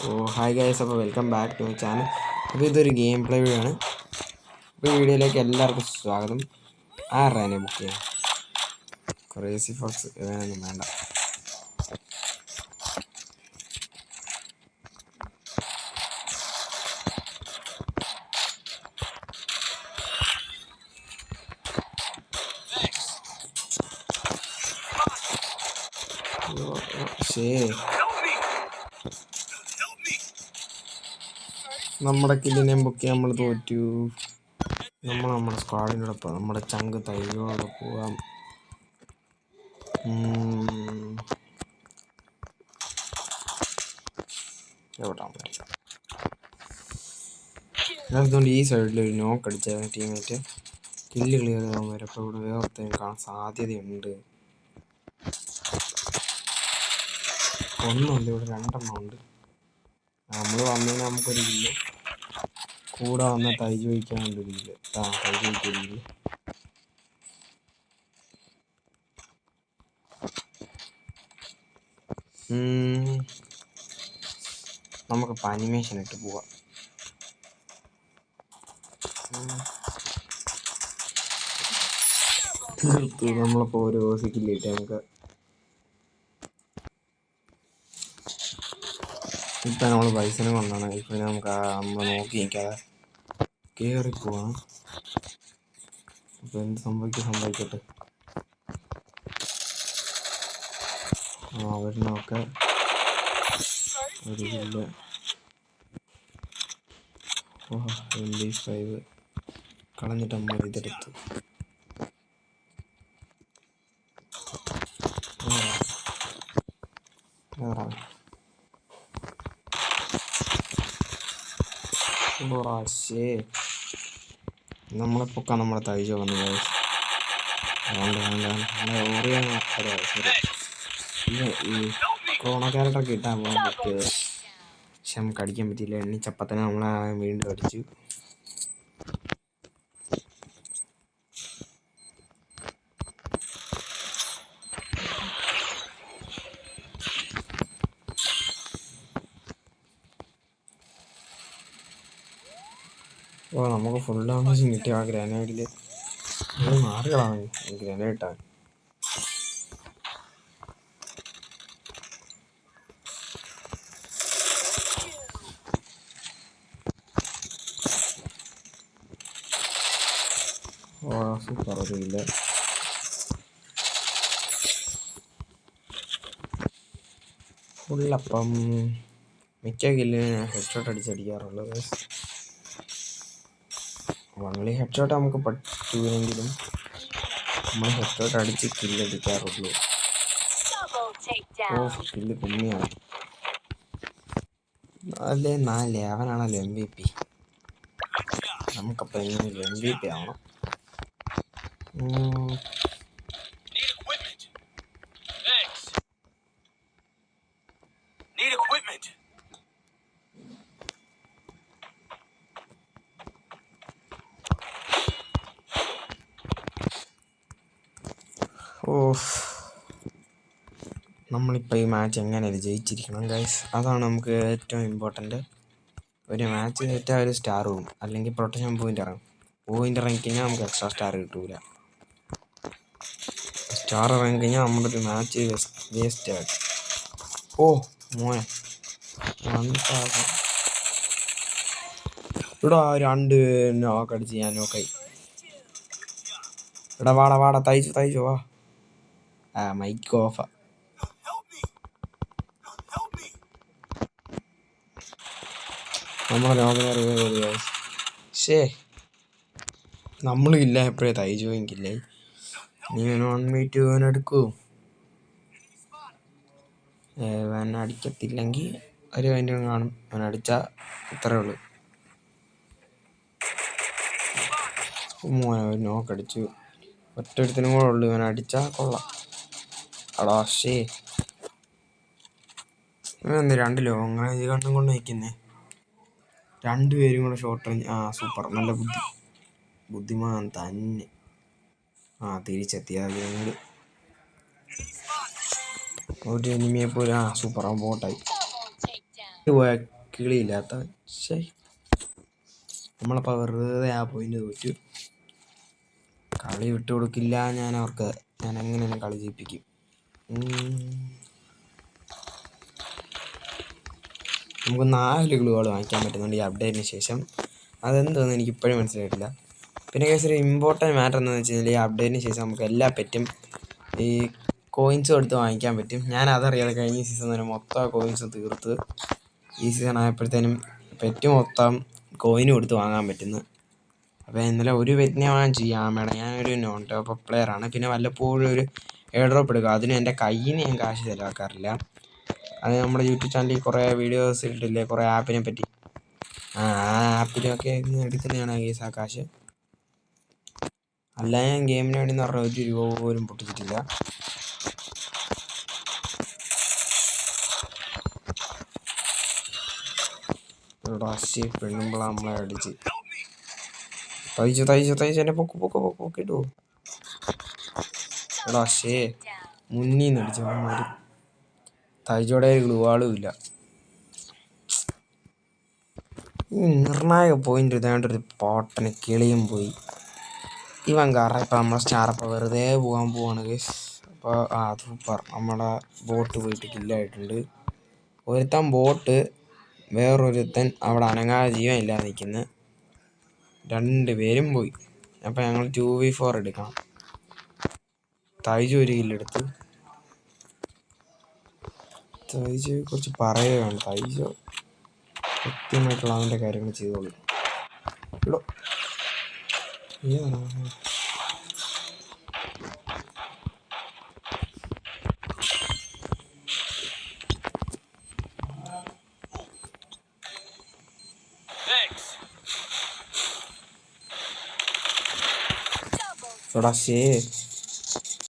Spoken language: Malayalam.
ഓ ഹായ് ഗൈസ്, അപ്പോൾ welcome back to my channel. അപ്പോൾ ഇതൊരു ഗെയിം പ്ലേ വീഡിയോ ആണ്. അപ്പോൾ ഈ വീഡിയോയിലേക്ക് എല്ലാവർക്കും സ്വാഗതം. ആരാണ് ബുക്ക് ചെയ്യാം? ക്രേസി ഫോക്സ് വേണമെന്നും വേണ്ട. ശരി, നമ്മുടെ കില്ലിനെയും ബുക്ക് ചെയ്യാൻ നമ്മൾ തോറ്റു. നമ്മുടെ സ്ക്വാഡിനോടൊപ്പം നമ്മുടെ ചങ്ക് തൈകളോട് പോവാം. അതുകൊണ്ട് ഈ സൈഡിൽ ഒരു നോക്ക് അടിച്ച ടീമേറ്റ് കില്ല് ക്ലിയർ ചെയ്യാൻ വരും. അപ്പോൾ ഇവിടെ വേറെ കാണാൻ സാധ്യതയുണ്ട്. ഒന്നുമില്ല, ഇവിടെ രണ്ടെണ്ണം ഉണ്ട്. നമ്മൾ വന്നതിന് നമുക്കൊരു കില്ല് കൂടെ വന്ന തൈജ് വയ്ക്കാനുണ്ട്. കില്ല് തൈജ് വയ്ക്കില്ല. നമുക്കിപ്പോൾ അനിമേഷൻ ഇട്ട് പോവാം. നമ്മളിപ്പോൾ ഒരു കില്ലിട്ട് നമുക്ക് ഇപ്പം നമ്മൾ പൈസനെ കൊണ്ടാണ്. ഇപ്പം നമുക്ക് നമ്മൾ നോക്കി നിൽക്കാതെ കയറിപ്പോവാം. അപ്പോൾ എന്ത് സംഭവിക്കട്ടെ. അവരിനൊക്കെ ഒരു കില്ല്. MP5 കളഞ്ഞിട്ട് നമ്മൾ ഇതെടുത്തു. നമ്മളെ പൊക്കാൻ നമ്മളെ തൈജ വന്നു. ഈ ക്രോണോ ക്യാരക്ടർ കിട്ടാൻ ബുക്ക് ചെയ്തത്. പക്ഷെ നമുക്ക് അടിക്കാൻ പറ്റിയില്ല. എണ്ണിച്ചപ്പത്തന്നെ നമ്മളെ വീണ്ടും അടിച്ചു. ഓ, നമുക്ക് ഫുൾ ഡാമേജ് കിട്ടി ആ ഗ്രാനൈഡിൽ. മാറികളാണ് ഗ്രാനൈഡാണ്. ഓ സൂപ്പർ ഒരു കില്ല്. ഫുള്ളപ്പം മിക്ക കില്ലിന് ഹെഡ് ഷോട്ട് അടിച്ചടിക്കാറുള്ളത്. വൺലി ഹെഡ് ഷോട്ട് നമുക്ക് പറ്റുമെങ്കിലും നമ്മൾ ഹെഡ് ഷോട്ട് അടിച്ച് കില്ലടിക്കാറുള്ളൂ. ഓ കില്ല് കുമ്മിയാണ്. അല്ലേ 4 അവനാണല്ലോ MVP. നമുക്കപ്പോൾ എങ്ങനെയും MVP ആവണം. നമ്മളിപ്പോൾ ഈ മാച്ച് എങ്ങനെയാണ് ജയിച്ചിരിക്കണം ഗൈസ്, അതാണ് നമുക്ക് ഏറ്റവും ഇമ്പോർട്ടൻ്റ്. ഒരു മാച്ച് ജയിച്ചാൽ ഒരു സ്റ്റാർ പോകും, അല്ലെങ്കിൽ പ്രൊട്ടക്ഷൻ പോയിൻ്റ് ഇറങ്ങിക്കഴിഞ്ഞാൽ നമുക്ക് എക്സ്ട്രാ സ്റ്റാർ കിട്ടൂല. സ്റ്റാർ ഇറങ്ങിക്കഴിഞ്ഞാൽ നമ്മുടെ ഒരു മാച്ച് വേസ്റ്റ് ആകും. ഓ മോനെ, ഇവിടെ 2 നോക്കടിച്ച് ഞാൻ നോക്കായി. ഇവിടെ വാടാ തയ്ച്ചു വാ. മൈക്ക് ഓഫാ. നമ്മളെ ലോകം ശേ, നമ്മളില്ല എപ്പോഴേ തയ്ജോയിക്കില്ലേ. നീ 1v2 എടുക്കൂ. അവൻ അടിക്കത്തില്ലെങ്കിൽ ഒരു അതിൻ്റെ കാണും. അവൻ അടിച്ചാൽ ഇത്രയേ ഉള്ളൂ. മോനെ ഒരു നോക്കടിച്ചു. ഒറ്റൊരുത്തിനും കൂടെ ഉള്ളു. ഇവൻ അടിച്ചാൽ കൊള്ളാം. അടാ ശേ, ഇവൻ 2 ലോങ് റേഞ്ച് കണ്ടും കൊണ്ട് നിൽക്കുന്നേ. 2 പേരും കൂടെ ഷോർട്ട് റേഞ്ച്. സൂപ്പർ, നല്ല ബുദ്ധിമാൻ തന്നെ. തിരിച്ചെത്തിയ ഒരു എനിമിയെ പോലെ. സൂപ്പർ, ബോട്ടായി. പോയ കിളിയില്ലാത്ത ശേ നമ്മളപ്പോൾ വെറുതെ ആ പോയിന്റ് തോറ്റു. കളി വിട്ടു കൊടുക്കില്ല ഞാൻ അവർക്ക്. ഞാൻ എങ്ങനെയാണ് കളി ജയിപ്പിക്കും. നമുക്ക് 4 ഗ്ലൂകൾ വാങ്ങിക്കാൻ പറ്റുന്നുണ്ട് ഈ അപ്ഡേറ്റിന് ശേഷം. അതെന്തോന്ന് എനിക്കിപ്പോഴും മനസ്സിലായിട്ടില്ല. പിന്നെ കേസ് ഒരു ഇമ്പോർട്ടൻറ്റ് മാറ്റർ എന്താണെന്ന് വെച്ച് കഴിഞ്ഞാൽ ഈ അപ്ഡേറ്റിന് ശേഷം നമുക്ക് എല്ലാ പെറ്റും ഈ കോയിൻസ് കൊടുത്ത് വാങ്ങിക്കാൻ പറ്റും. ഞാൻ അതറിയാതെ കഴിഞ്ഞ സീസൺ തന്നെ മൊത്തം കോയിൻസ് തീർത്ത് ഈ സീസൺ ആയപ്പോഴത്തേനും പെറ്റ് മൊത്തം കോയിന് കൊടുത്ത് വാങ്ങാൻ പറ്റുന്നു. അപ്പോൾ ഇന്നലെ ഒരു പെറ്റിനെ വാങ്ങിച്ചു യാമേടെ. ഞാനൊരു നോൺ ടോപ്പ് പ്ലെയറാണ്. പിന്നെ വല്ലപ്പോഴും ഒരു എയർ ഡ്രോപ്പ് എടുക്കുക. അതിന് എൻ്റെ കയ്യിൽ നിന്ന് ഞാൻ കാശ് ചിലവാക്കാറില്ല. അത് നമ്മുടെ യൂട്യൂബ് ചാനലിൽ കുറേ വീഡിയോസ് ഇട്ടില്ലേ കുറേ ആപ്പിനെ പറ്റി. ആ ആപ്പിലൊക്കെ എടുക്കുന്നതാണ് കേസ് ആ കാശ്. അല്ല ഞാൻ ഗെയിമിന് വേണ്ടി എന്ന് പറഞ്ഞാൽ 1 രൂപ പോലും പൊട്ടിച്ചിട്ടില്ല. റാശി പെണ്ണുമ്പോൾ നമ്മളെ അടിച്ച് തയ്ച്ചു എന്നെ പൊക്കിട്ടു. റാശേ മുന്നിൽ നിന്ന് അടിച്ചു. അവന്മാർ തയ്ച്ചോടെ ഗ്ലൂവാളും ഇല്ല. ഈ നിർണായക പോയിന്റ് ഇതാണ്ടൊരു പോട്ടന് കിളിയും പോയി. ഇവൻ കാരണം ഇപ്പം നമ്മളെ സ്റ്റാറപ്പം വെറുതെ പോകാൻ പോവാണ് ഗൈസ്. അപ്പോൾ സൂപ്പർ നമ്മളെ ബോട്ട് പോയിട്ട് കില്ലായിട്ടുണ്ട്. ഒരുത്തൻ ബോട്ട് വേറൊരുത്തൻ അവിടെ അനങ്ങാതെ ജീവൻ ഇല്ലാതെ നിൽക്കുന്നു. 2 പേരും പോയി. അപ്പം ഞങ്ങൾ 2v4 എടുക്കണം. തൈജു ഒരു കില്ലെടുത്ത്. തൈജുവിനെ കുറിച്ച് പറയുകയാണ്. തൈജു കൃത്യമായിട്ടുള്ള അവൻ്റെ കാര്യങ്ങൾ ചെയ്തോളൂ. ഇടോ ഏതാണ് ശേ